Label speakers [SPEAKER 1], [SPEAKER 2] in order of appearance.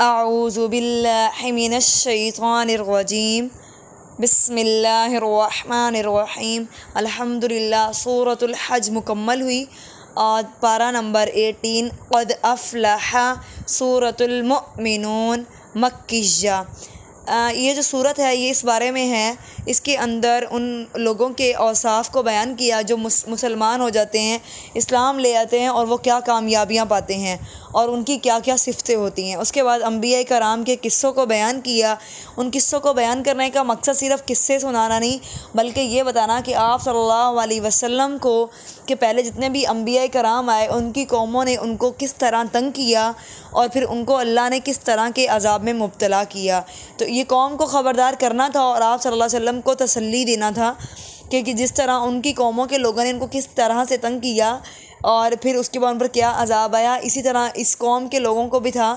[SPEAKER 1] اعوذ باللہ من الشیطان الرجیم، بسم اللہ الرحمن الرحیم۔ الحمدللہ سورۃ الحج مکمل ہوئی اور پارہ نمبر 18 قد افلح سورۃ المؤمنون مکیہ۔ یہ جو صورت ہے یہ اس بارے میں ہے، اس کے اندر ان لوگوں کے اوصاف کو بیان کیا جو مسلمان ہو جاتے ہیں، اسلام لے آتے ہیں اور وہ کیا کامیابیاں پاتے ہیں اور ان کی کیا کیا صفتیں ہوتی ہیں۔ اس کے بعد انبیاء کرام کے قصوں کو بیان کیا۔ ان قصوں کو بیان کرنے کا مقصد صرف قصے سنانا نہیں، بلکہ یہ بتانا کہ آپ صلی اللہ علیہ وسلم کو کہ پہلے جتنے بھی انبیاء کرام آئے ان کی قوموں نے ان کو کس طرح تنگ کیا اور پھر ان کو اللہ نے کس طرح کے عذاب میں مبتلا کیا۔ تو یہ قوم کو خبردار کرنا تھا اور آپ صلی اللہ علیہ وسلم کو تسلی دینا تھا کہ جس طرح ان کی قوموں کے لوگوں نے ان کو کس طرح سے تنگ کیا اور پھر اس کے بعد ان پر کیا عذاب آیا، اسی طرح اس قوم کے لوگوں کو بھی تھا